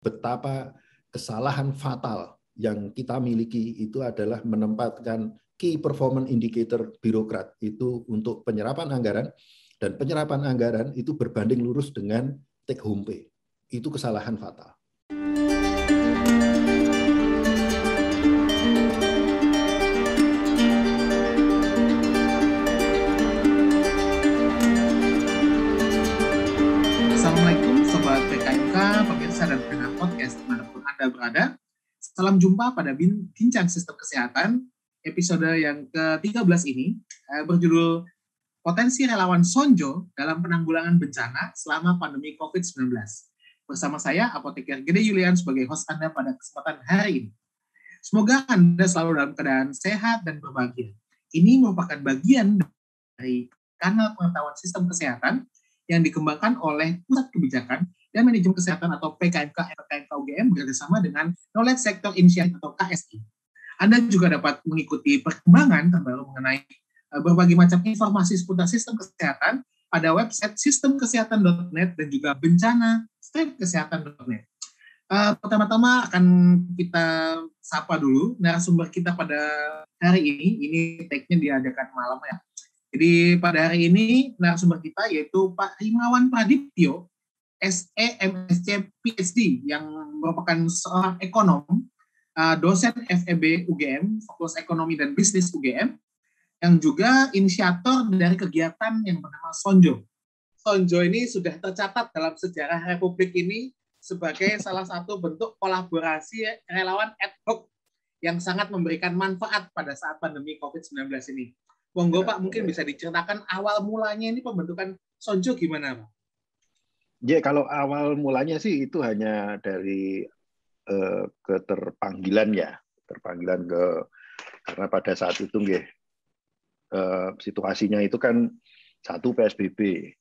betapa kesalahan fatal yang kita miliki itu adalah menempatkan key performance indicator birokrat itu untuk penyerapan anggaran, dan penyerapan anggaran itu berbanding lurus dengan take home pay. Itu kesalahan fatal. Assalamualaikum Sobat PKMK, pemirsa dan pendengar podcast dimanapun Anda berada. Salam jumpa pada Bincang Sistem Kesehatan, episode yang ke-13 ini berjudul Potensi Relawan Sonjo dalam Penanggulangan Bencana Selama Pandemi COVID-19. Bersama saya, Apoteker Gede Yulian sebagai host Anda pada kesempatan hari ini. Semoga Anda selalu dalam keadaan sehat dan berbahagia. Ini merupakan bagian dari kanal pengetahuan sistem kesehatan yang dikembangkan oleh Pusat Kebijakan dan Manajemen Kesehatan atau PKMK UGM bekerjasama dengan Knowledge Sector Initiative atau KSI. Anda juga dapat mengikuti perkembangan terbaru mengenai berbagai macam informasi seputar sistem kesehatan pada website sistemkesehatan.net dan juga bencana-kesehatan.net. Pertama-tama akan kita sapa dulu narasumber kita pada hari ini. Ini tag-nya diadakan malam ya. Jadi pada hari ini narasumber kita yaitu Pak Rimawan Pradiptyo, SE MSc PhD, yang merupakan seorang ekonom, dosen FEB UGM, Fakultas Ekonomi dan Bisnis UGM, yang juga inisiator dari kegiatan yang bernama Sonjo. Sonjo ini sudah tercatat dalam sejarah Republik ini sebagai salah satu bentuk kolaborasi relawan ad hoc yang sangat memberikan manfaat pada saat pandemi COVID-19 ini. Monggo Pak, mungkin bisa diceritakan awal mulanya ini pembentukan Sonjo gimana Pak? Ya, kalau awal mulanya sih itu hanya dari keterpanggilan ya, terpanggilan karena pada saat itu situasinya itu kan satu PSBB,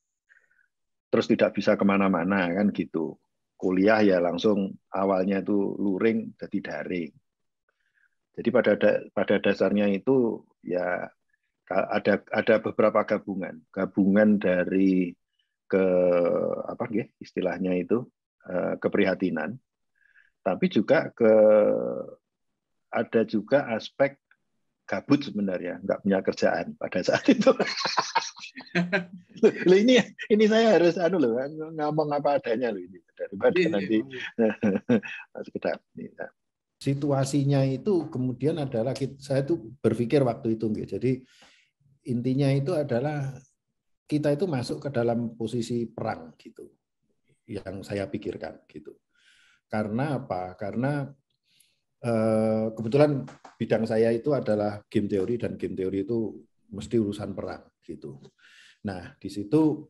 terus tidak bisa kemana-mana kan gitu. Kuliah ya langsung awalnya itu luring jadi daring. Jadi pada dasarnya itu ya ada beberapa gabungan dari istilahnya itu keprihatinan, tapi juga ada juga aspek gabut sebenarnya, nggak punya kerjaan pada saat itu. Loh, ini saya harus ngomong apa adanya loh ini daripada nanti sekedar. Situasinya itu kemudian adalah saya tuh berpikir waktu itu, jadi intinya itu adalah kita itu masuk ke dalam posisi perang gitu, yang saya pikirkan gitu. Karena apa? Karena kebetulan bidang saya itu adalah game teori, dan game teori itu mesti urusan perang gitu. Nah, di situ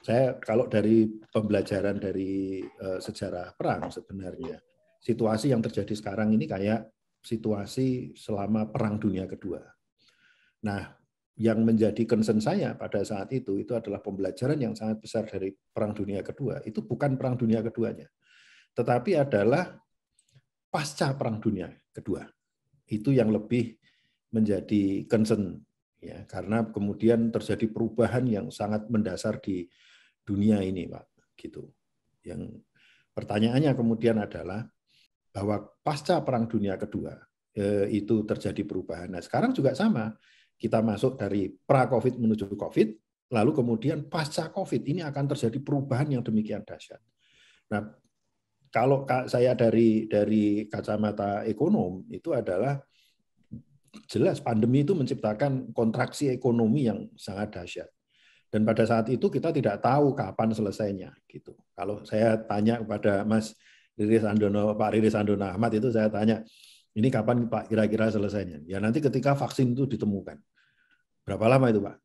saya kalau dari pembelajaran dari sejarah perang sebenarnya situasi yang terjadi sekarang ini kayak situasi selama Perang Dunia Kedua. Nah, yang menjadi concern saya pada saat itu adalah pembelajaran yang sangat besar dari Perang Dunia Kedua. Itu bukan Perang Dunia Keduanya, tetapi adalah pasca Perang Dunia Kedua. Itu yang lebih menjadi concern ya, karena kemudian terjadi perubahan yang sangat mendasar di dunia ini, Pak, gitu. Yang pertanyaannya kemudian adalah bahwa pasca Perang Dunia Kedua itu terjadi perubahan. Nah, sekarang juga sama. Kita masuk dari pra-Covid menuju Covid, lalu kemudian pasca Covid ini akan terjadi perubahan yang demikian dahsyat. Nah, kalau saya dari kacamata ekonom itu adalah jelas pandemi itu menciptakan kontraksi ekonomi yang sangat dahsyat. Dan pada saat itu kita tidak tahu kapan selesainya gitu. Kalau saya tanya kepada Pak Riris Andono Ahmad itu saya tanya, ini kapan Pak kira-kira selesainya? Ya nanti ketika vaksin itu ditemukan. Berapa lama itu Pak?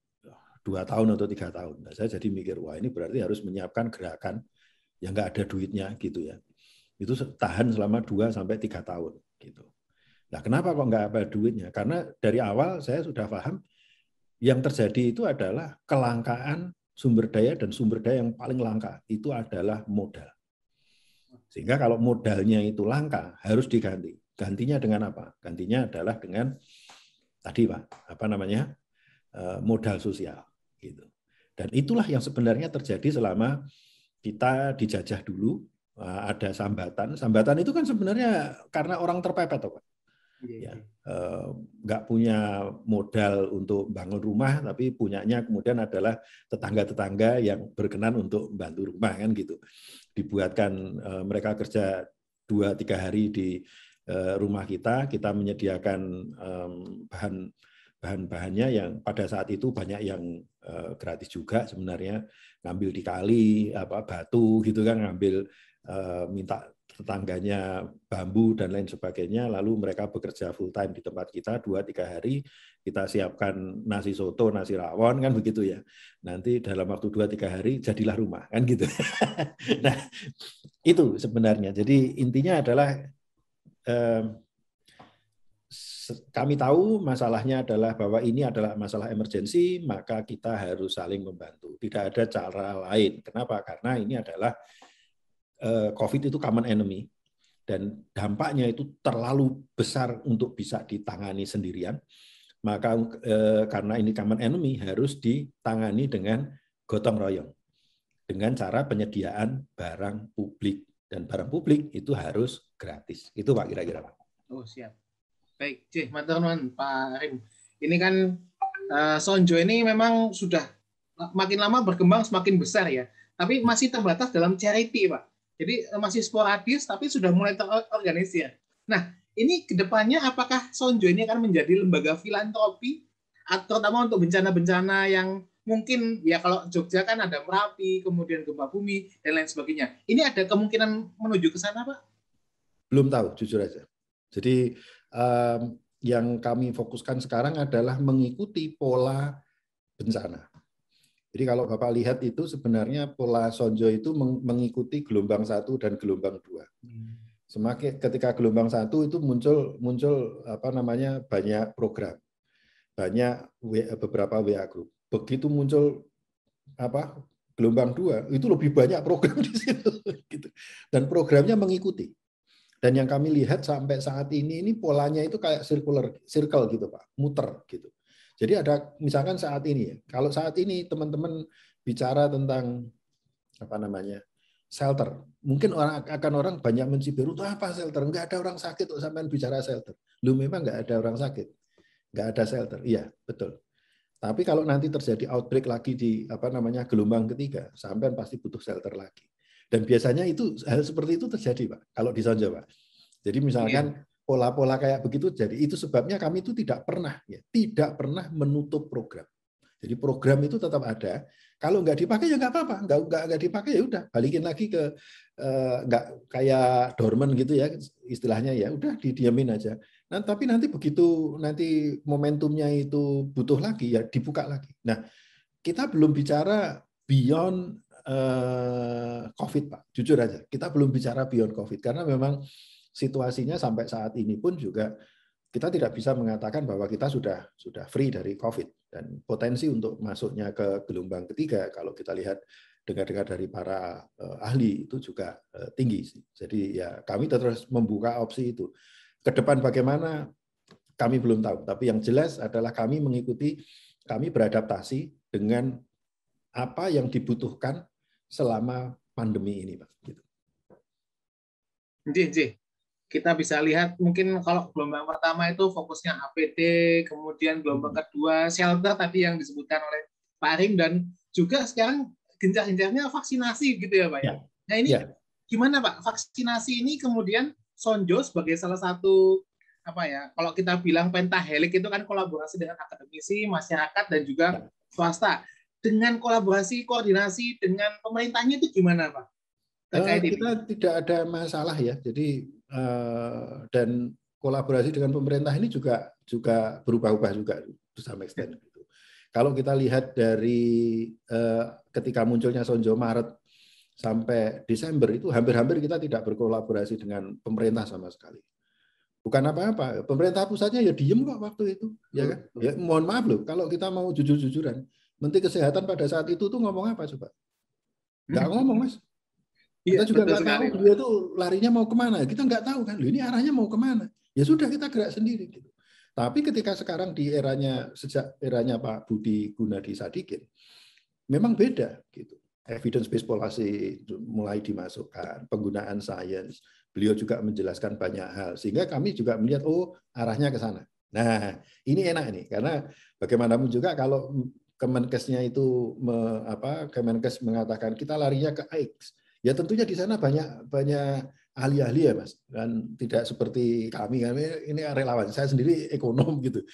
2 tahun atau 3 tahun. Nah, saya jadi mikir, wah ini berarti harus menyiapkan gerakan yang nggak ada duitnya gitu ya. Itu tahan selama 2 sampai 3 tahun gitu. Nah, kenapa kok nggak ada duitnya? Karena dari awal saya sudah paham yang terjadi itu adalah kelangkaan sumber daya, dan sumber daya yang paling langka itu adalah modal. Sehingga kalau modalnya itu langka harus diganti. Gantinya dengan apa? Gantinya adalah dengan tadi Pak, modal sosial gitu. Dan itulah yang sebenarnya terjadi selama kita dijajah dulu ada sambatan. Sambatan itu kan sebenarnya karena orang terpepet, Pak. Ya, nggak punya modal untuk bangun rumah, tapi punyanya kemudian adalah tetangga-tetangga yang berkenan untuk bantu rumah kan gitu. Dibuatkan mereka kerja 2-3 hari di rumah kita menyediakan bahan-bahannya yang pada saat itu banyak yang gratis juga sebenarnya, ngambil di kali batu gitu kan, ngambil minta tetangganya bambu dan lain sebagainya, lalu mereka bekerja full time di tempat kita 2-3 hari, kita siapkan nasi soto, nasi rawon kan begitu ya. Nanti dalam waktu 2-3 hari jadilah rumah kan gitu. Nah, itu sebenarnya. Jadi intinya adalah kami tahu masalahnya adalah bahwa ini adalah masalah emergensi, maka kita harus saling membantu. Tidak ada cara lain. Kenapa? Karena ini adalah COVID itu common enemy, dan dampaknya itu terlalu besar untuk bisa ditangani sendirian. Maka karena ini common enemy harus ditangani dengan gotong royong, dengan cara penyediaan barang publik, dan barang publik itu harus gratis. Itu Pak kira-kira Pak. Oh siap. Baik, matur nuwun Pak Arim. Ini kan Sonjo ini memang sudah makin lama berkembang semakin besar ya, tapi masih terbatas dalam charity Pak. Jadi masih sporadis tapi sudah mulai terorganisir. Nah, ini kedepannya apakah Sonjo ini akan menjadi lembaga filantropi, terutama untuk bencana-bencana yang mungkin ya kalau Jogja kan ada Merapi, kemudian gempa bumi dan lain sebagainya. Ini ada kemungkinan menuju ke sana Pak? Belum tahu, jujur aja. Jadi yang kami fokuskan sekarang adalah mengikuti pola bencana. Jadi kalau Bapak lihat itu sebenarnya pola Sonjo itu mengikuti gelombang 1 dan gelombang 2. Semakin ketika gelombang 1 itu muncul banyak program, banyak beberapa WA group. Begitu muncul gelombang 2 itu lebih banyak program di situ gitu. Dan programnya mengikuti. Dan yang kami lihat sampai saat ini polanya itu kayak circle gitu Pak, muter gitu. Jadi ada misalkan saat ini ya, kalau saat ini teman-teman bicara tentang shelter, mungkin orang banyak mencibir, itu apa shelter? Enggak ada orang sakit kok sampean bicara shelter. Lu memang enggak ada orang sakit, enggak ada shelter. Iya betul. Tapi kalau nanti terjadi outbreak lagi di gelombang ketiga, sampean pasti butuh shelter lagi. Dan biasanya itu hal seperti itu terjadi Pak, kalau di Sonjo Pak. Jadi misalkan pola-pola kayak begitu, jadi itu sebabnya kami itu tidak pernah menutup program. Jadi program itu tetap ada. Kalau nggak dipakai ya nggak apa-apa, nggak dipakai ya udah balikin lagi ke nggak kayak dormant gitu ya istilahnya, ya udah didiamin aja. Nah tapi nanti begitu nanti momentumnya itu butuh lagi ya dibuka lagi. Nah kita belum bicara beyond COVID Pak, jujur aja kita belum bicara beyond COVID karena memang situasinya sampai saat ini pun juga kita tidak bisa mengatakan bahwa kita sudah free dari COVID, dan potensi untuk masuknya ke gelombang ketiga kalau kita lihat dengar-dengar dari para ahli itu juga tinggi. Jadi ya kami terus membuka opsi itu. Ke depan bagaimana kami belum tahu, tapi yang jelas adalah kami beradaptasi dengan apa yang dibutuhkan selama pandemi ini, Pak. Gitu. Kita bisa lihat mungkin kalau gelombang pertama itu fokusnya APD, kemudian gelombang kedua shelter tadi yang disebutkan oleh Pak Arim, dan juga sekarang gencar-gencarnya vaksinasi gitu ya Pak ya. Nah ini gimana Pak, vaksinasi ini kemudian Sonjo sebagai salah satu kalau kita bilang pentahelik itu kan kolaborasi dengan akademisi, masyarakat dan juga swasta. Dengan kolaborasi, koordinasi dengan pemerintahnya itu gimana Pak? Kita tidak ada masalah ya. Jadi dan kolaborasi dengan pemerintah ini juga berubah-ubah juga to some extent. Kalau kita lihat dari ketika munculnya Sonjo Maret sampai Desember itu hampir-hampir kita tidak berkolaborasi dengan pemerintah sama sekali. Bukan apa-apa, pemerintah pusatnya ya diem kok waktu itu, ya kan? Ya, mohon maaf loh, kalau kita mau jujur-jujuran, Menteri Kesehatan pada saat itu tuh ngomong apa coba? Nggak ngomong Mas. Kita juga nggak tahu beliau tuh larinya mau kemana. Kita nggak tahu kan, ini arahnya mau kemana. Ya sudah kita gerak sendiri. Gitu. Tapi ketika sekarang di sejak eranya Pak Budi Gunadi Sadikin, memang beda. Gitu. evidence-based policy mulai dimasukkan, penggunaan sains, beliau juga menjelaskan banyak hal, sehingga kami juga melihat, oh arahnya ke sana. Nah, ini enak nih, karena bagaimanapun juga kalau Kemenkesnya itu Kemenkes mengatakan kita larinya ke X, ya tentunya di sana banyak ahli-ahli ya Mas, dan tidak seperti kami ini relawan. Saya sendiri ekonom gitu,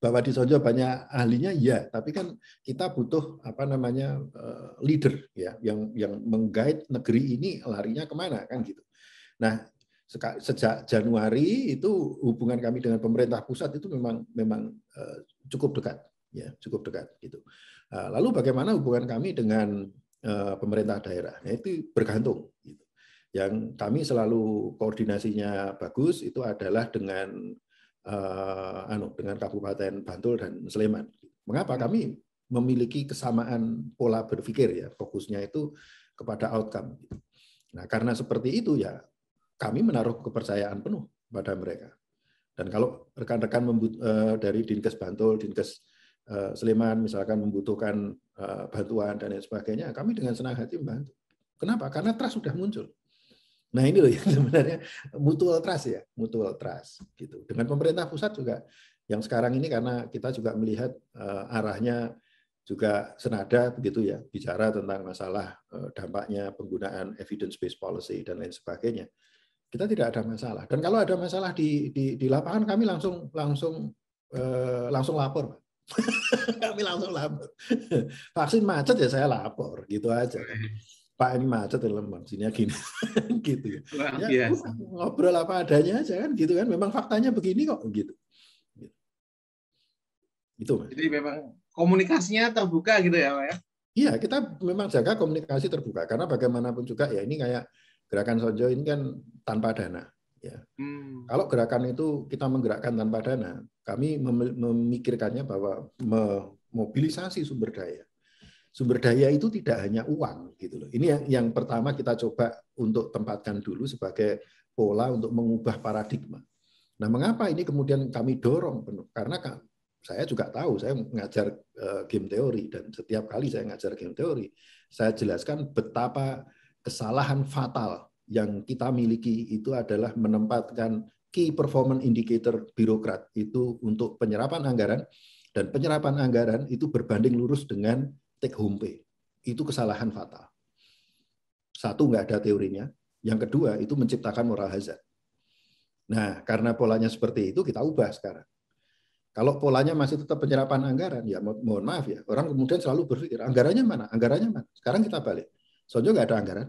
bahwa di Sonjo banyak ahlinya ya, tapi kan kita butuh leader ya yang mengguide negeri ini larinya kemana kan gitu. Nah, sejak Januari itu hubungan kami dengan pemerintah pusat itu memang cukup dekat ya, cukup dekat gitu. Lalu bagaimana hubungan kami dengan pemerintah daerah? Nah, itu bergantung gitu. Yang kami selalu koordinasinya bagus itu adalah dengan Kabupaten Bantul dan Sleman. Mengapa? Kami memiliki kesamaan pola berpikir ya, fokusnya itu kepada outcome. Nah, karena seperti itu ya kami menaruh kepercayaan penuh pada mereka. Dan kalau rekan-rekan dari Dinkes Bantul, Dinkes Sleman misalkan membutuhkan bantuan dan lain sebagainya, kami dengan senang hati membantu. Kenapa? Karena trust sudah muncul. Nah ini loh yang sebenarnya mutual trust ya, mutual trust gitu. Dengan pemerintah pusat juga yang sekarang ini karena kita juga melihat arahnya juga senada begitu ya, bicara tentang masalah dampaknya penggunaan evidence-based policy dan lain sebagainya. Kita tidak ada masalah. Dan kalau ada masalah di lapangan kami langsung lapor, Pak. Kami langsung lapor. Vaksin macet ya saya lapor, gitu aja kan. Pak ini macet vaksinnya gini, gitu ya. Ngobrol apa adanya aja kan, gitu kan. Memang faktanya begini kok, gitu. Itu Mas. Jadi memang komunikasinya terbuka gitu ya Pak ya? Iya, kita memang jaga komunikasi terbuka karena bagaimanapun juga ya ini kayak gerakan Sonjo ini kan tanpa dana. Ya. Kalau gerakan itu kita menggerakkan tanpa dana, kami memikirkannya bahwa memobilisasi sumber daya. Sumber daya itu tidak hanya uang, gitu loh. Ini yang pertama kita coba untuk tempatkan dulu sebagai pola untuk mengubah paradigma. Nah, mengapa ini kemudian kami dorong penuh? Karena saya juga tahu, saya mengajar game teori dan setiap kali saya mengajar game teori, saya jelaskan betapa kesalahan fatal yang kita miliki itu adalah menempatkan key performance indicator birokrat itu untuk penyerapan anggaran, dan penyerapan anggaran itu berbanding lurus dengan take home pay. Itu kesalahan fatal. Satu, nggak ada teorinya. Yang kedua, itu menciptakan moral hazard. Nah, karena polanya seperti itu, kita ubah sekarang. Kalau polanya masih tetap penyerapan anggaran, ya mohon maaf ya, orang kemudian selalu berpikir, anggarannya mana? Anggarannya mana? Sekarang kita balik. Sonjo nggak ada anggaran.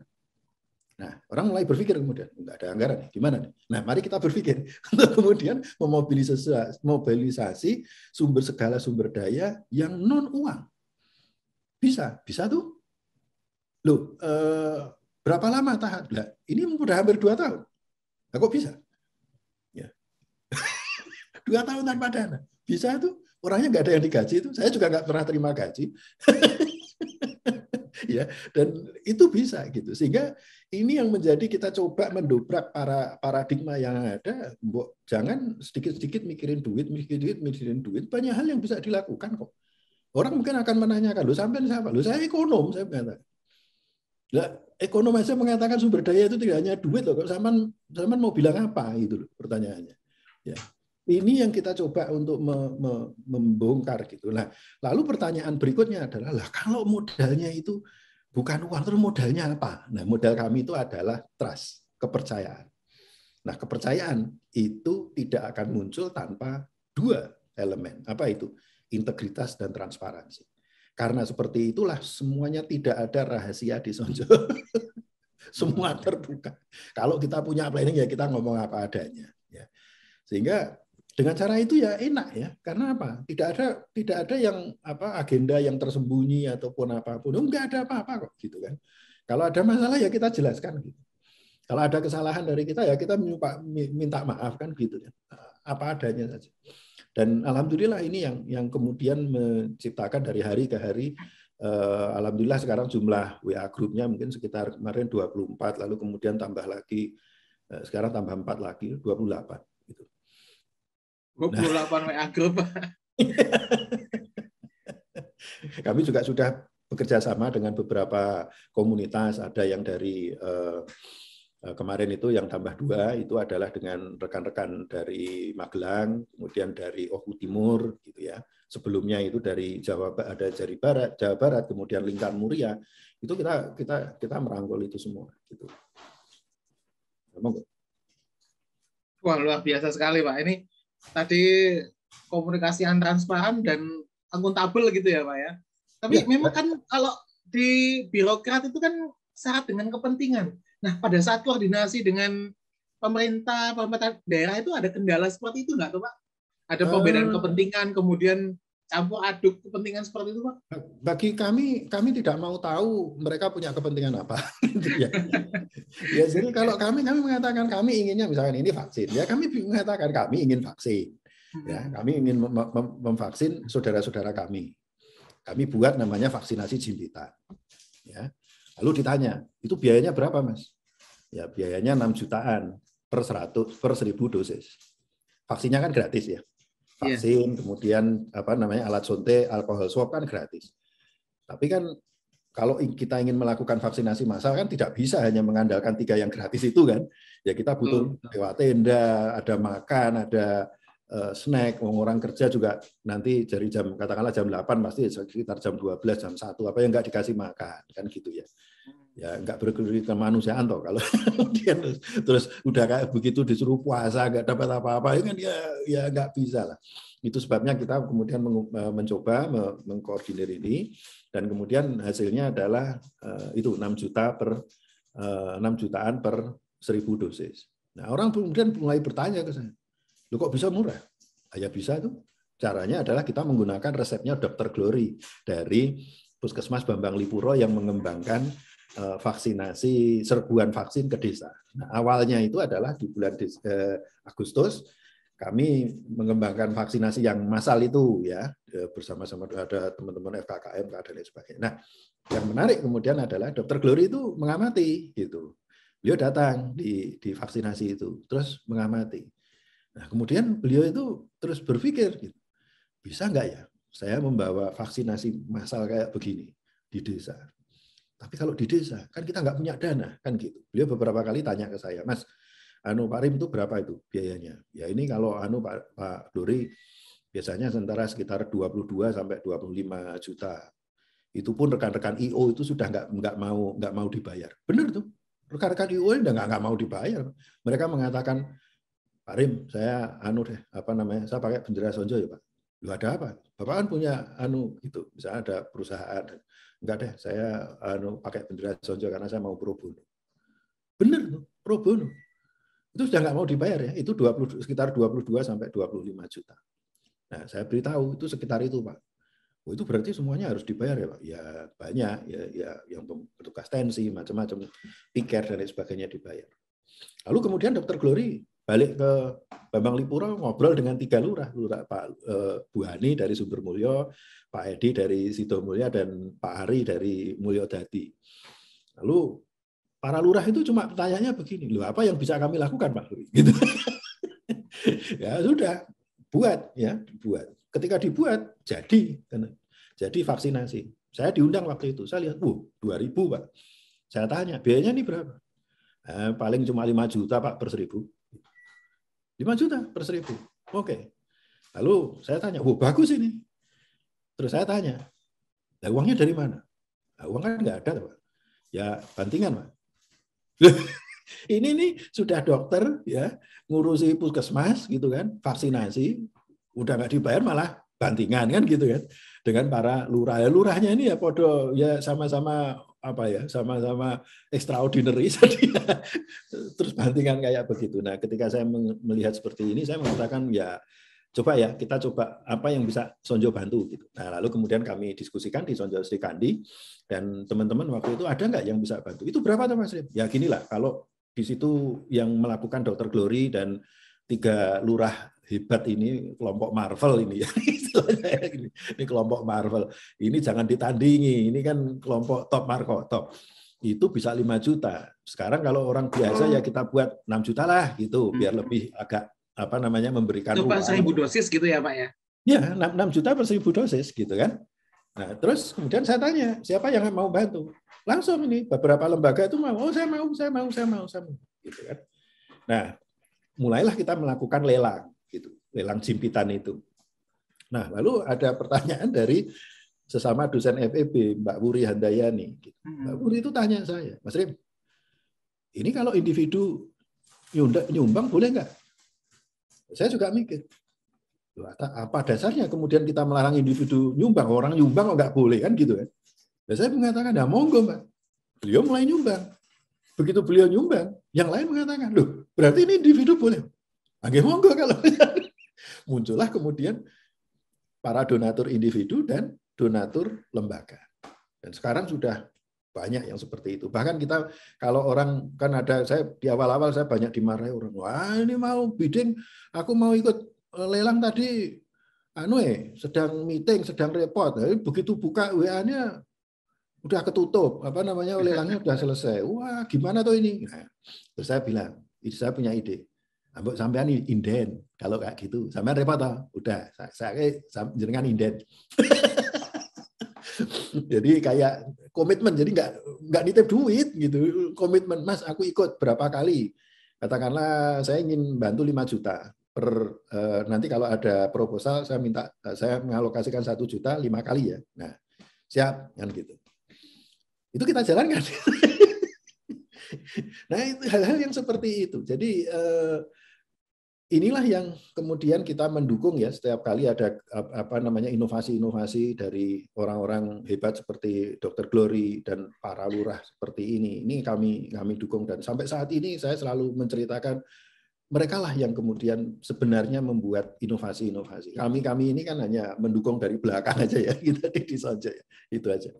Nah, orang mulai berpikir kemudian, nggak ada anggaran nih, gimana nih? Nah, mari kita berpikir untuk kemudian memobilisasi segala sumber daya yang non uang. Bisa tuh. Loh, berapa lama tahan? Nah, ini udah hampir 2 tahun. Nah, kok bisa? Ya. 2 tahun tanpa dana. Bisa tuh. Orangnya nggak ada yang digaji itu. Saya juga nggak pernah terima gaji. Ya, dan itu bisa gitu. Sehingga ini yang menjadi kita coba mendobrak paradigma yang ada. Jangan sedikit-sedikit mikirin duit. Banyak hal yang bisa dilakukan kok. Orang mungkin akan menanyakan, "Loh, sampean siapa?" "Loh, saya ekonom," saya mengatakan. Lah, ekonom aja mengatakan sumber daya itu tidak hanya duit loh. Sampean mau bilang apa gitu loh pertanyaannya. Ya. Ini yang kita coba untuk membongkar gitu. Nah, lalu pertanyaan berikutnya adalah, lah kalau modalnya itu bukan uang, terus modalnya apa? Nah, modal kami itu adalah trust, kepercayaan. Nah, kepercayaan itu tidak akan muncul tanpa 2 elemen. Apa itu? Integritas dan transparansi. Karena seperti itulah semuanya tidak ada rahasia di Sonjo. Semua terbuka. Kalau kita punya planning ya kita ngomong apa adanya. Ya. Sehingga dengan cara itu ya enak ya. Karena apa? Tidak ada yang agenda yang tersembunyi ataupun apapun. Enggak ada apa-apa kok gitu kan. Kalau ada masalah ya kita jelaskan gitu. Kalau ada kesalahan dari kita ya kita minta maaf kan gitu ya. Apa adanya saja. Dan alhamdulillah ini yang kemudian menciptakan dari hari ke hari. Alhamdulillah sekarang jumlah WA grupnya mungkin sekitar kemarin 24, lalu kemudian tambah lagi, sekarang tambah 4 lagi, 28. Gitu. 28 WA grup. Kami juga sudah bekerja sama dengan beberapa komunitas, ada yang dari kemarin itu yang tambah 2 itu adalah dengan rekan-rekan dari Magelang, kemudian dari Oku Timur gitu ya. Sebelumnya itu dari Jawa Barat, kemudian Lingkar Muria. Itu kita merangkul itu semua gitu. Wah, luar biasa sekali, Pak. Ini tadi komunikasi yang transparan dan akuntabel gitu ya, Pak ya. Tapi ya, memang kan kalau di birokrat itu kan syarat dengan kepentingan. Nah, pada saat koordinasi dengan pemerintah daerah itu ada kendala seperti itu nggak tuh, Pak? Ada perbedaan kepentingan, kemudian campur aduk kepentingan seperti itu, Pak? Bagi kami tidak mau tahu mereka punya kepentingan apa. Ya, jadi kalau kami mengatakan kami inginnya misalkan ini vaksin, ya kami mengatakan kami ingin vaksin. Ya, kami ingin memvaksin saudara-saudara kami. Kami buat namanya vaksinasi jimpitan. Ya. Lalu ditanya, itu biayanya berapa, Mas? Ya, biayanya 6 jutaan per 1000 dosis. Vaksinnya kan gratis ya. Vaksin, kemudian alat suntik, alkohol swab kan gratis. Tapi kan kalau kita ingin melakukan vaksinasi massal kan tidak bisa hanya mengandalkan 3 yang gratis itu kan. Ya kita butuh lewat tenda, ada makan, ada snack, orang kerja juga nanti dari katakanlah jam 8 pasti sekitar jam 12, jam 1 apa yang enggak dikasih makan kan gitu ya. Ya enggak kemanusiaan toh kalau dia terus udah kayak begitu disuruh puasa enggak dapat apa-apa kan ya enggak bisa lah. Itu sebabnya kita kemudian mencoba mengkoordinir ini dan kemudian hasilnya adalah itu 6 jutaan per 1000 dosis. Nah, orang kemudian mulai bertanya ke saya, "Loh kok bisa murah?" Ya bisa tuh. Caranya adalah kita menggunakan resepnya Dr. Glory dari Puskesmas Bambang Lipuro yang mengembangkan vaksinasi serbuan vaksin ke desa. Nah, awalnya itu adalah di bulan Agustus kami mengembangkan vaksinasi yang massal itu ya bersama-sama ada teman-teman FKKM dan lain sebagainya. Nah, yang menarik kemudian adalah Dr. Glory itu mengamati gitu. Beliau datang di vaksinasi itu terus mengamati. Nah, kemudian beliau itu terus berpikir, gitu, bisa nggak ya saya membawa vaksinasi massal kayak begini di desa. Tapi kalau di desa, kan kita nggak punya dana, kan gitu. Beliau beberapa kali tanya ke saya, Mas, Pak Rim itu berapa itu biayanya? Ya ini kalau Pak Dori, biasanya sekitar 22 sampai 25 juta. Itu pun rekan-rekan IO itu sudah nggak mau dibayar. Benar tuh, rekan-rekan IO udah nggak mau dibayar. Mereka mengatakan, Pak Rim, saya saya pakai bendera Sonjo ya Pak. Lu ada apa? Bapak kan punya gitu, misalnya ada perusahaan. Enggak deh, saya pakai bendera Sonjo karena saya mau pro bono. Bener tuh, pro bono. Itu sudah nggak mau dibayar ya, itu sekitar 22 sampai 25 juta. Nah, saya beritahu itu sekitar itu Pak. Oh, itu berarti semuanya harus dibayar ya Pak? Ya banyak, ya yang petugas tensi, macam-macam, piket dan lain sebagainya dibayar. Lalu kemudian Dr. Glory balik ke Bambang Lipuro ngobrol dengan 3 lurah Pak Bu Hani dari Sumbermulyo, Pak Edi dari Sidomulya dan Pak Hari dari Mulyodadi. Lalu para lurah itu cuma pertanyaannya begini, loh apa yang bisa kami lakukan Pak? Gitu. Ya sudah, buat. Ketika dibuat jadi vaksinasi. Saya diundang waktu itu, saya lihat, 2.000 Pak. Saya tanya, biayanya ini berapa? Paling cuma 5 juta Pak per 1.000. 5 juta per 1.000. Oke. Lalu saya tanya, bagus ini. Terus saya tanya, lah uangnya dari mana? Nah, uang kan nggak ada, Pak. Ya bantingan, Pak. Ini nih sudah dokter ya ngurusi puskesmas gitu kan, vaksinasi, udah nggak dibayar malah bantingan kan gitu kan. Dengan para lurah. Ya, lurahnya ini ya podo ya sama-sama sama-sama extraordinary terus bantingan kayak begitu. Nah, ketika saya melihat seperti ini, saya mengatakan kita coba apa yang bisa Sonjo bantu gitu. Nah, lalu kemudian kami diskusikan di Sonjo Sri Kandi dan teman-teman waktu itu ada nggak yang bisa bantu? Itu berapa tuh Mas Rim? Ya ginilah, kalau di situ yang melakukan Dr. Glory dan 3 lurah hebat ini kelompok Marvel ini ya. Ini kelompok Marvel. Ini jangan ditandingi. Ini kan kelompok top Marco top. Itu bisa 5 juta. Sekarang kalau orang biasa ya kita buat 6 juta lah gitu biar lebih agak memberikan uang. 1.000 dosis gitu ya Pak ya? Ya, 6 juta per 1.000 dosis gitu kan. Nah, terus kemudian saya tanya, siapa yang mau bantu? Langsung ini beberapa lembaga itu mau, oh saya mau. Gitu kan. Nah, mulailah kita melakukan lelang, gitu, lelang jimpitan itu. Nah, lalu ada pertanyaan dari sesama dosen FEB, Mbak Wuri Handayani. Mbak Wuri itu tanya saya, Mas Rim, ini kalau individu nyumbang boleh nggak? Saya juga mikir, apa dasarnya kemudian kita melarang individu nyumbang, orang nyumbang kok nggak boleh kan gitu kan? Dan saya mengatakan, ya monggo Mbak. Beliau mulai nyumbang. Begitu beliau nyumbang, yang lain mengatakan, loh berarti ini individu boleh? Oke, monggo kalau muncullah kemudian para donatur individu dan donatur lembaga. Dan sekarang sudah banyak yang seperti itu. Bahkan kita kalau orang kan ada, saya di awal-awal saya banyak dimarahi orang, wah ini mau bidding, aku mau ikut lelang tadi, sedang meeting, sedang repot. Jadi begitu buka WA-nya udah ketutup, lelangnya udah selesai. Wah gimana tuh ini? Nah, terus saya bilang, saya punya ide. Ambek sampean inden, kalau kayak gitu, sampean repot toh? Udah, saya jenengan inden. Jadi kayak komitmen, jadi nggak nitip duit gitu, komitmen, Mas aku ikut berapa kali, katakanlah saya ingin bantu 5 juta per nanti kalau ada proposal saya mengalokasikan 1 juta 5 kali ya, nah siap kan gitu, itu kita jalankan. Nah itu hal-hal yang seperti itu, jadi inilah yang kemudian kita mendukung ya, setiap kali ada inovasi-inovasi dari orang-orang hebat seperti Dr. Glory dan para lurah seperti ini kami dukung, dan sampai saat ini saya selalu menceritakan mereka lah yang kemudian sebenarnya membuat inovasi-inovasi. Kami ini kan hanya mendukung dari belakang aja ya, kita di saja ya. Itu aja.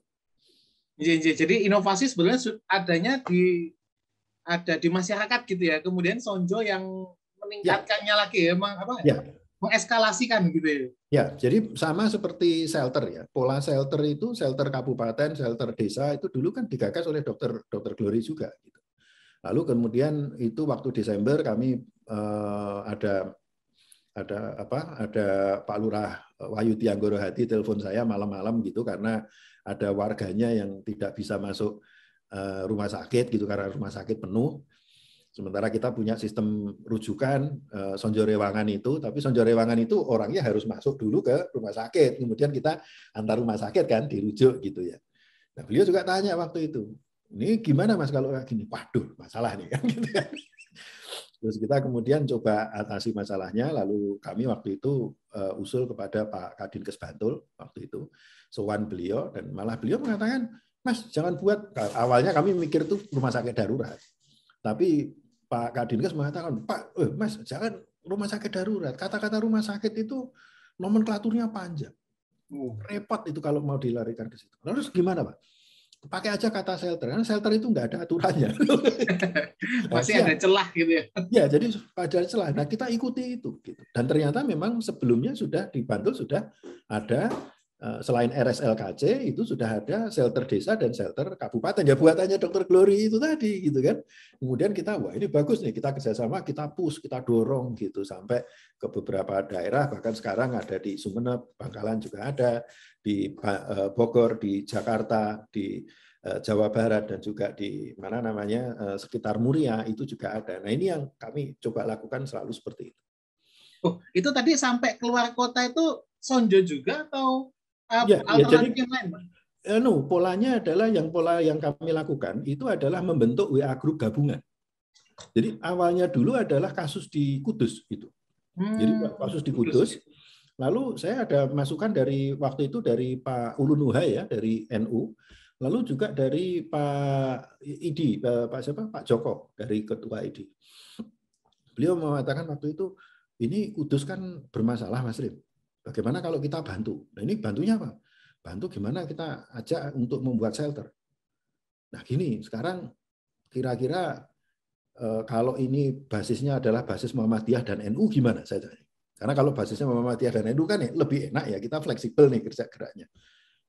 Jadi inovasi sebenarnya ada di masyarakat gitu ya. Kemudian Sonjo yang meningkatkannya lagi ya, mengeskalasikan gitu ya. Ya, jadi sama seperti shelter ya. Pola shelter itu, shelter kabupaten, shelter desa itu dulu kan digagas oleh Dr. Glory juga. Gitu. Lalu kemudian itu waktu Desember kami ada Pak Lurah Wahyu Tianggoro Hadi telepon saya malam-malam gitu karena ada warganya yang tidak bisa masuk rumah sakit gitu karena rumah sakit penuh. Sementara kita punya sistem rujukan Sonjo Rewangan itu, tapi Sonjo Rewangan itu orangnya harus masuk dulu ke rumah sakit, kemudian kita antar rumah sakit kan dirujuk gitu ya. Nah beliau juga tanya waktu itu, ini gimana Mas kalau kayak gini? Waduh masalah nih kan gitu kan. Terus kita kemudian coba atasi masalahnya, lalu kami waktu itu usul kepada Pak Kadinkes Bantul waktu itu, sowan beliau, dan malah beliau mengatakan, Mas jangan buat, awalnya kami mikir itu rumah sakit darurat, tapi Pak Kadinkes mengatakan, Pak, Mas jangan rumah sakit darurat, kata-kata rumah sakit itu nomenklaturnya panjang, repot itu kalau mau dilarikan ke situ. Terus gimana Pak? Pakai aja kata shelter, karena shelter itu nggak ada aturannya. Masih ada celah gitu ya. Ya, jadi ada celah. Nah, kita ikuti itu. Gitu. Dan ternyata memang sebelumnya sudah di Bantul sudah ada, selain RSLKC, itu sudah ada shelter desa dan shelter kabupaten. Ya buatannya Dr. Glory itu tadi, gitu kan. Kemudian kita, wah ini bagus nih, kita kerjasama, kita push, kita dorong gitu sampai ke beberapa daerah. Bahkan sekarang ada di Sumeneb, Bangkalan juga ada, di Bogor, di Jakarta, di Jawa Barat, dan juga di sekitar Muria itu juga ada. Nah ini yang kami coba lakukan selalu seperti itu. Oh, itu tadi sampai keluar kota itu Sonjo juga atau alternatif yang lain? Polanya adalah pola yang kami lakukan itu adalah membentuk WA group gabungan. Jadi awalnya dulu adalah kasus di Kudus itu. Jadi kasus di Kudus. Lalu saya ada masukan dari waktu itu dari Pak Ulun Uhai ya, dari NU, lalu juga dari Pak ID, Pak Joko dari Ketua ID. Beliau mengatakan waktu itu, ini Kudus kan bermasalah Mas Rim. Bagaimana kalau kita bantu? Nah ini bantunya apa? Bantu gimana kita ajak untuk membuat shelter. Nah gini, sekarang kira-kira kalau ini basisnya adalah basis Muhammadiyah dan NU gimana saya tanya. Karena kalau basisnya Muhammadiyah dan NU kan lebih enak ya, kita fleksibel nih kerja geraknya.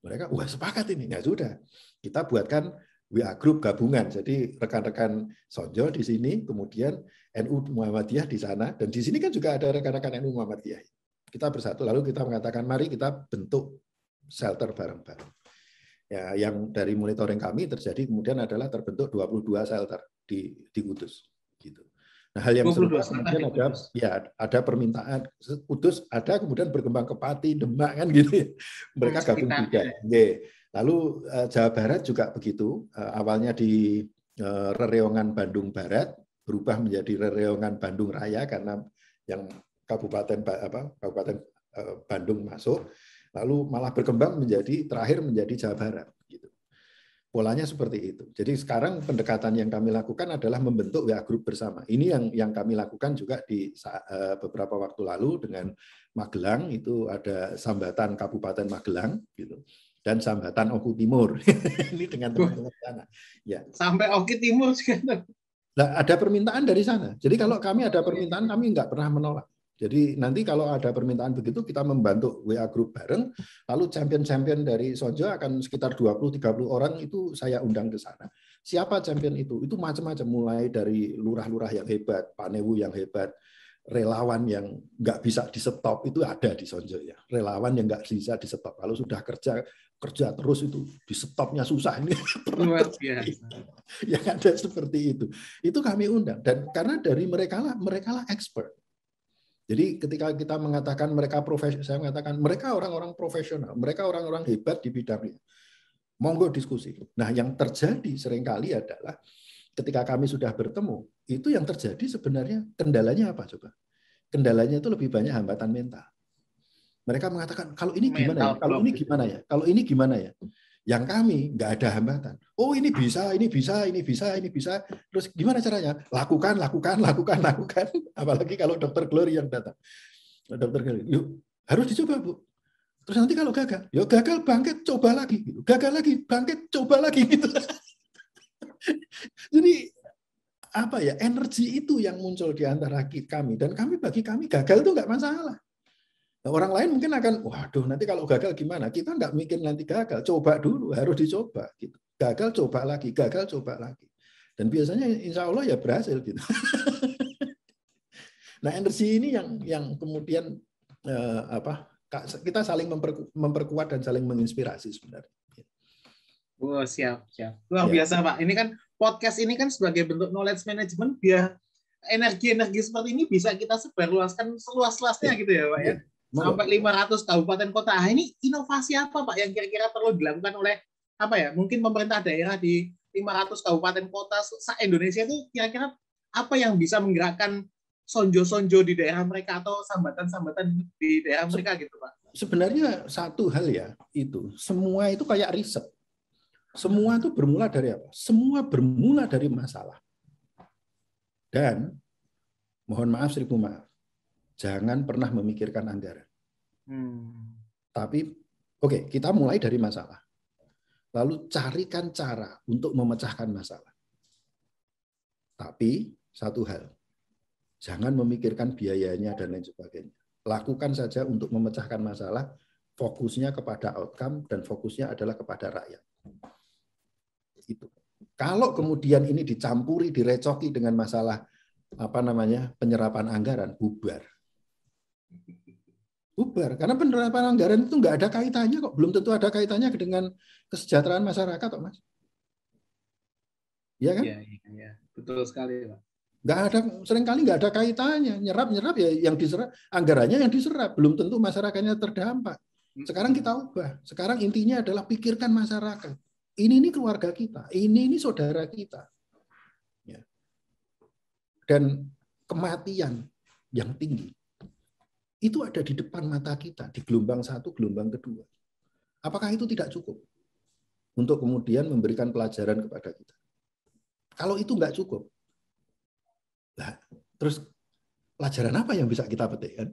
Mereka, wah sepakat ini. Ya sudah, kita buatkan WA group gabungan. Jadi rekan-rekan Sonjo di sini, kemudian NU Muhammadiyah di sana, dan di sini kan juga ada rekan-rekan NU Muhammadiyah. Kita bersatu, lalu kita mengatakan, mari kita bentuk shelter bareng-bareng. Ya, yang dari monitoring kami terjadi kemudian adalah terbentuk 22 shelter di Kudus gitu. Nah, hal yang serupa kemudian ada permintaan Kudus, ada kemudian berkembang ke Pati, Demak kan gitu ya. Mereka gabung juga. Lalu Jawa Barat juga begitu. Awalnya di Rereongan Bandung Barat berubah menjadi Rereongan Bandung Raya karena yang Kabupaten Bandung masuk. Lalu malah berkembang terakhir menjadi Jawa Barat gitu. Polanya seperti itu. Jadi sekarang pendekatan yang kami lakukan adalah membentuk WA group bersama. Ini yang kami lakukan juga di beberapa waktu lalu dengan Magelang, itu ada Sambatan Kabupaten Magelang gitu. Dan Sambatan Oku Timur. Ini dengan teman-teman sana. Ya. Sampai Oku Timur sekarang. Nah, ada permintaan dari sana. Jadi kalau kami ada permintaan, kami nggak pernah menolak. Jadi nanti kalau ada permintaan begitu, kita membantu WA group bareng, lalu champion-champion dari Sonjo akan sekitar 20-30 orang itu saya undang ke sana. Siapa champion itu? Itu macam-macam, mulai dari lurah-lurah yang hebat, Panewu yang hebat, relawan yang nggak bisa di-stop itu ada di Sonjo ya. Relawan yang nggak bisa di-stop. Kalau sudah kerja terus itu di-stopnya susah ini. Yang ada seperti itu. Itu kami undang, dan karena dari mereka lah expert. Jadi ketika kita mengatakan mereka profesional, saya mengatakan mereka orang-orang profesional, mereka orang-orang hebat di bidangnya. Monggo diskusi. Nah, yang terjadi seringkali adalah ketika kami sudah bertemu, itu yang terjadi sebenarnya kendalanya apa coba? Kendalanya itu lebih banyak hambatan mental. Mereka mengatakan kalau ini gimana ya? Kalau ini gimana ya? Kalau ini gimana ya? Yang kami nggak ada hambatan. Oh, ini bisa. Terus gimana caranya? Lakukan. Apalagi kalau Dokter Glory yang datang. Dokter Glory, yuk harus dicoba, Bu. Terus nanti kalau gagal, ya gagal bangkit, coba lagi. Gagal lagi, bangkit, coba lagi. Gitu. Jadi apa ya? Energi itu yang muncul di antara kami, dan bagi kami gagal itu nggak masalah. Orang lain mungkin akan, waduh, nanti kalau gagal gimana? Kita nggak mikir nanti gagal, coba dulu, harus dicoba. Gitu. Gagal, coba lagi. Dan biasanya insya Allah ya berhasil. Gitu. Nah, energi ini yang kemudian kita saling memperkuat dan saling menginspirasi sebenarnya. Oh, siap. Luar biasa, Pak. Ini kan podcast ini kan sebagai bentuk knowledge management, biar energi-energi seperti ini bisa kita sebarluaskan seluas-luasnya gitu ya, Pak ya. Sampai 500 kabupaten kota. Ah, ini inovasi apa, Pak, yang kira-kira perlu dilakukan oleh mungkin pemerintah daerah di 500 kabupaten kota se-Indonesia itu, kira-kira apa yang bisa menggerakkan sonjo-sonjo di daerah mereka atau sambatan-sambatan di daerah mereka gitu, Pak? Sebenarnya satu hal ya, itu semua itu kayak riset. Semua itu bermula dari apa? Semua bermula dari masalah. Dan mohon maaf, seribu maaf, jangan pernah memikirkan anggaran. Tapi oke, kita mulai dari masalah. Lalu carikan cara untuk memecahkan masalah. Tapi satu hal, jangan memikirkan biayanya dan lain sebagainya. Lakukan saja untuk memecahkan masalah, fokusnya kepada outcome dan fokusnya adalah kepada rakyat. Itu. Kalau kemudian ini dicampuri, direcoki dengan masalah penyerapan anggaran, bubar. Karena penerapan anggaran itu nggak ada kaitannya kok, belum tentu ada kaitannya dengan kesejahteraan masyarakat kok, Mas. Iya kan? Iya, betul sekali, Pak. Seringkali nggak ada kaitannya, nyerap ya yang diserap, anggarannya yang diserap, belum tentu masyarakatnya terdampak. Sekarang kita ubah. Sekarang intinya adalah pikirkan masyarakat. Ini keluarga kita, ini saudara kita. Ya. Dan kematian yang tinggi itu ada di depan mata kita, di gelombang 1, gelombang kedua. Apakah itu tidak cukup untuk kemudian memberikan pelajaran kepada kita? Kalau itu nggak cukup, nah, terus pelajaran apa yang bisa kita petikkan?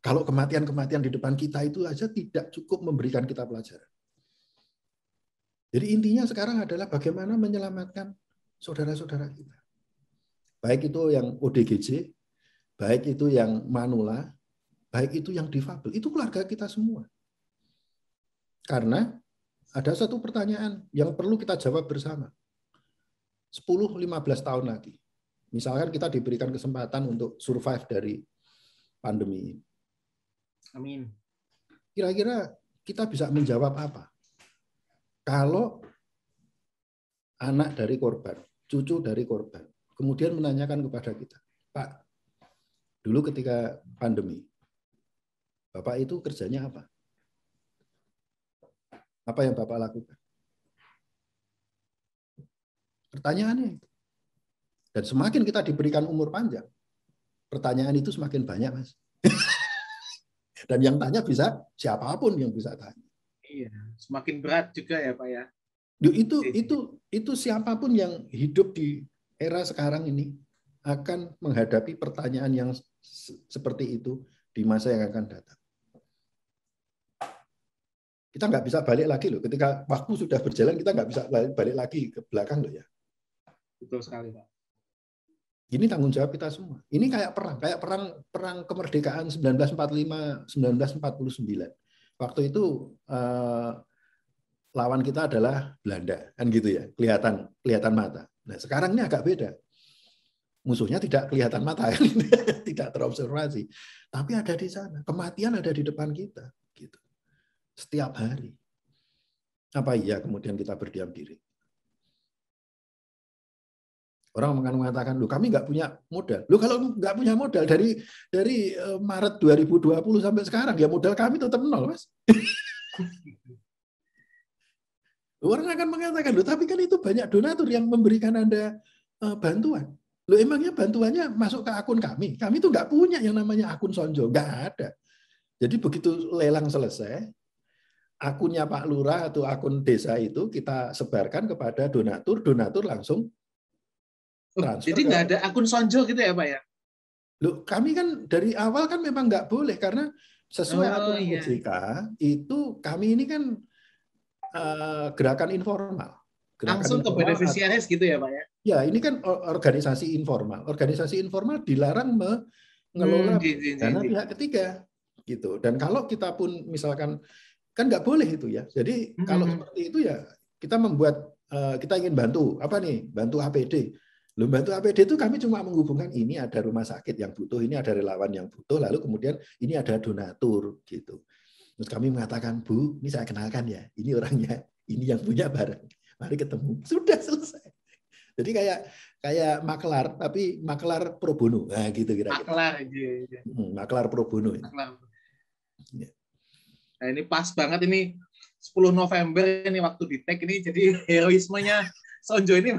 Kalau kematian-kematian di depan kita itu aja tidak cukup memberikan kita pelajaran. Jadi intinya sekarang adalah bagaimana menyelamatkan saudara-saudara kita. Baik itu yang ODGJ, baik itu yang manula, baik itu yang difabel, itu keluarga kita semua. Karena ada satu pertanyaan yang perlu kita jawab bersama. 10-15 tahun lagi, misalkan kita diberikan kesempatan untuk survive dari pandemi ini. Amin. Kira-kira kita bisa menjawab apa? Kalau anak dari korban, cucu dari korban, kemudian menanyakan kepada kita, Pak, dulu ketika pandemi, Bapak itu kerjanya apa? Apa yang Bapak lakukan? Pertanyaannya itu. Dan semakin kita diberikan umur panjang, pertanyaan itu semakin banyak, Mas. Dan yang tanya bisa siapapun yang bisa tanya. Iya, semakin berat juga ya Pak ya. Itu siapapun yang hidup di era sekarang ini akan menghadapi pertanyaan yang seperti itu di masa yang akan datang. Kita nggak bisa balik lagi loh. Ketika waktu sudah berjalan, kita nggak bisa balik lagi ke belakang loh ya. Betul sekali Pak. Ini tanggung jawab kita semua. Ini kayak perang kemerdekaan 1945, 1949. Waktu itu lawan kita adalah Belanda, kan gitu ya, kelihatan mata. Nah sekarang ini agak beda. Musuhnya tidak kelihatan mata, tidak terobservasi, tapi ada di sana. Kematian ada di depan kita, gitu. Setiap hari. Apa iya kemudian kita berdiam diri? Orang akan mengatakan, loh kami nggak punya modal. Loh kalau nggak punya modal dari Maret 2020 sampai sekarang, ya modal kami tetap nol, Mas. Orang akan mengatakan, loh tapi kan itu banyak donatur yang memberikan Anda bantuan. Loh emangnya bantuannya masuk ke akun kami? Kami tuh nggak punya yang namanya akun Sonjo, nggak ada. Jadi begitu lelang selesai, akunnya Pak Lurah atau akun desa itu kita sebarkan kepada donatur langsung transfer. Jadi nggak ada akun Sonjo gitu ya Pak ya? Loh, kami kan dari awal kan memang nggak boleh karena sesuai aturan OJK itu kami ini kan gerakan informal. Langsung ke beneficiaries gitu ya Pak ya? Ya, ini kan organisasi informal. Organisasi informal dilarang mengelola dana pihak ketiga, gitu. Dan kalau kita pun misalkan kan nggak boleh itu ya. Jadi kalau seperti itu ya kita membuat kita ingin bantu apa nih? Bantu APD. Loh, bantu APD itu kami cuma menghubungkan ini ada rumah sakit yang butuh, ini ada relawan yang butuh, lalu kemudian ini ada donatur gitu. Terus kami mengatakan, Bu, ini saya kenalkan ya, ini orangnya, ini yang punya barang. Mari ketemu. Sudah selesai. Jadi kayak maklar, tapi maklar pro bono. Nah, gitu kira-kira. Maklar aja. Maklar pro bono. Maklar. Nah, ini pas banget ini 10 November ini waktu di tag ini, jadi heroismenya Sonjo ini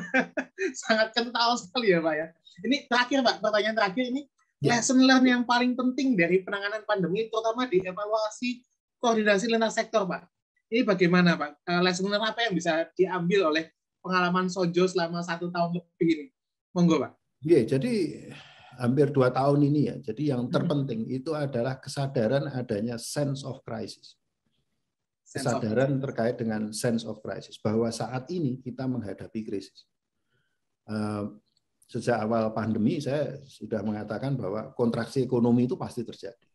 sangat kental sekali ya Pak ya. Ini terakhir Pak, pertanyaan terakhir ini, lesson learn yang paling penting dari penanganan pandemi, terutama di evaluasi koordinasi lintas sektor Pak. Ini bagaimana Pak? Lesson learn apa yang bisa diambil oleh pengalaman Sonjo selama 1 tahun lebih ini? Monggo Pak. Iya, jadi hampir 2 tahun ini ya. Jadi yang terpenting itu adalah kesadaran adanya sense of crisis. Kesadaran terkait dengan sense of crisis, bahwa saat ini kita menghadapi krisis. Sejak awal pandemi saya sudah mengatakan bahwa kontraksi ekonomi itu pasti terjadi.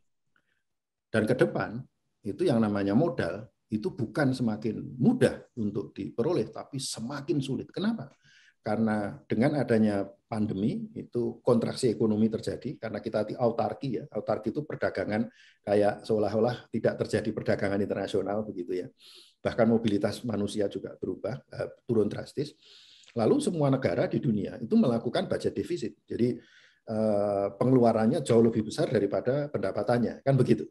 Dan ke depan itu yang namanya modal itu bukan semakin mudah untuk diperoleh, tapi semakin sulit. Kenapa? Karena dengan adanya pandemi itu kontraksi ekonomi terjadi karena kita autarki ya. Autarki itu perdagangan kayak seolah-olah tidak terjadi perdagangan internasional begitu ya. Bahkan mobilitas manusia juga berubah, turun drastis. Lalu semua negara di dunia itu melakukan budget defisit. Jadi pengeluarannya jauh lebih besar daripada pendapatannya, kan begitu.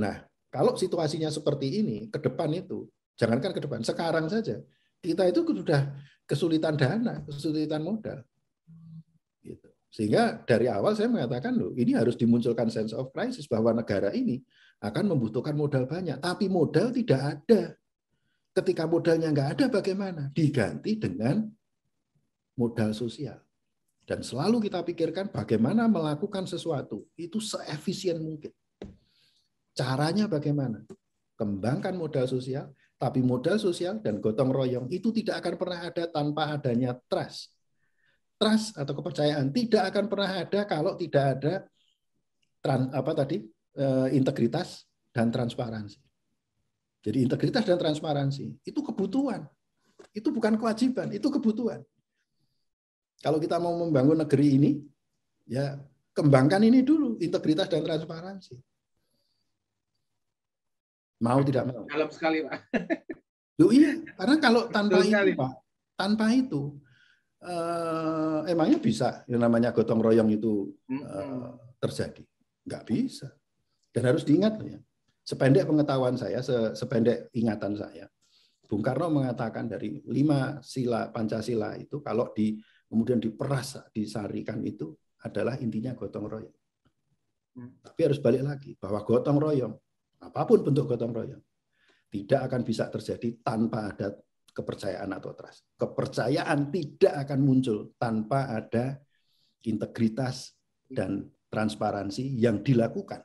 Nah, kalau situasinya seperti ini ke depan itu, jangankan ke depan, sekarang saja kita itu sudah kesulitan dana, kesulitan modal. Gitu. Sehingga dari awal saya mengatakan, loh, ini harus dimunculkan sense of crisis bahwa negara ini akan membutuhkan modal banyak, tapi modal tidak ada. Ketika modalnya nggak ada, bagaimana? Diganti dengan modal sosial. Dan selalu kita pikirkan bagaimana melakukan sesuatu itu seefisien mungkin. Caranya bagaimana? Kembangkan modal sosial, tapi modal sosial dan gotong royong itu tidak akan pernah ada tanpa adanya trust. Trust atau kepercayaan tidak akan pernah ada kalau tidak ada integritas dan transparansi. Jadi integritas dan transparansi itu kebutuhan. Itu bukan kewajiban, itu kebutuhan. Kalau kita mau membangun negeri ini, ya kembangkan ini dulu, integritas dan transparansi. Mau tidak mau. Dalam sekali, Pak. Iya, karena kalau tanpa Betul sekali. itu, Pak, tanpa itu, emangnya bisa yang namanya gotong royong itu terjadi? Nggak bisa. Dan harus diingat ya, sependek pengetahuan saya, sependek ingatan saya, Bung Karno mengatakan dari 5 sila Pancasila itu kalau kemudian diperas, disarikan itu adalah intinya gotong royong. Tapi harus balik lagi bahwa gotong royong, apapun bentuk gotong royong, tidak akan bisa terjadi tanpa ada kepercayaan atau trust. Kepercayaan tidak akan muncul tanpa ada integritas dan transparansi yang dilakukan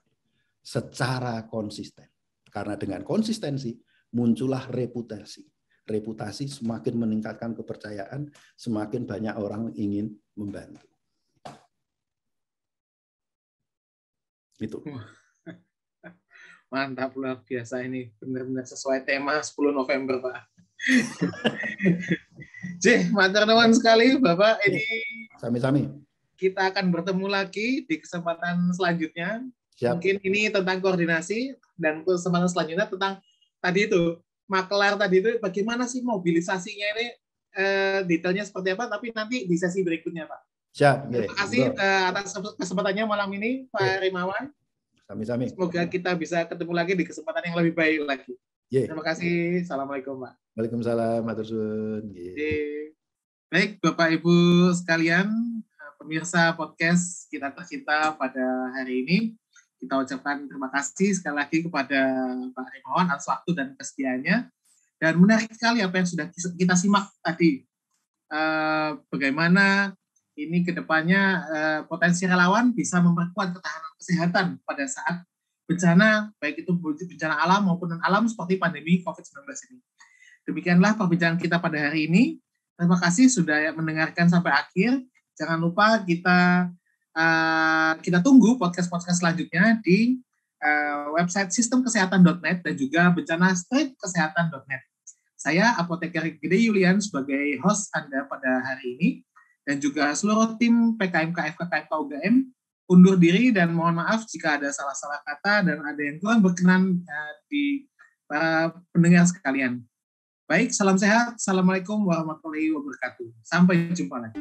secara konsisten. Karena dengan konsistensi muncullah reputasi. Reputasi semakin meningkatkan kepercayaan, semakin banyak orang ingin membantu. Itu. Mantap, luar biasa ini. Benar-benar sesuai tema 10 November, Pak. Matur nuwun sekali, Bapak. Ini sami-sami. Kita akan bertemu lagi di kesempatan selanjutnya. Siap. Mungkin ini tentang koordinasi, dan kesempatan selanjutnya tentang tadi itu, maklar tadi itu bagaimana sih mobilisasinya ini, detailnya seperti apa, tapi nanti di sesi berikutnya, Pak. Siap. Terima kasih atas kesempatannya malam ini, Pak Rimawan. Sami-sami. Semoga kita bisa ketemu lagi di kesempatan yang lebih baik lagi. Terima kasih. Assalamualaikum, Pak. Waalaikumsalam. Matur suwun. Baik, Bapak Ibu sekalian, pemirsa podcast Kita Tercinta pada hari ini, kita ucapkan terima kasih sekali lagi kepada Pak Rimawan atas waktu dan kesediaannya. Dan menarik sekali apa yang sudah kita simak tadi. Bagaimana ini kedepannya potensi relawan bisa memperkuat ketahanan kesehatan pada saat bencana, baik itu bencana alam maupun non-alam seperti pandemi COVID-19 ini. Demikianlah perbincangan kita pada hari ini. Terima kasih sudah mendengarkan sampai akhir. Jangan lupa kita tunggu podcast-podcast selanjutnya di website sistemkesehatan.net dan juga bencana-kesehatan.net. Saya Apoteker Gede Yulian sebagai host Anda pada hari ini, dan juga seluruh tim PKMK FKKMK UGM undur diri dan mohon maaf jika ada salah-salah kata dan ada yang kurang berkenan di para pendengar sekalian. Baik, salam sehat. Assalamualaikum warahmatullahi wabarakatuh. Sampai jumpa lagi.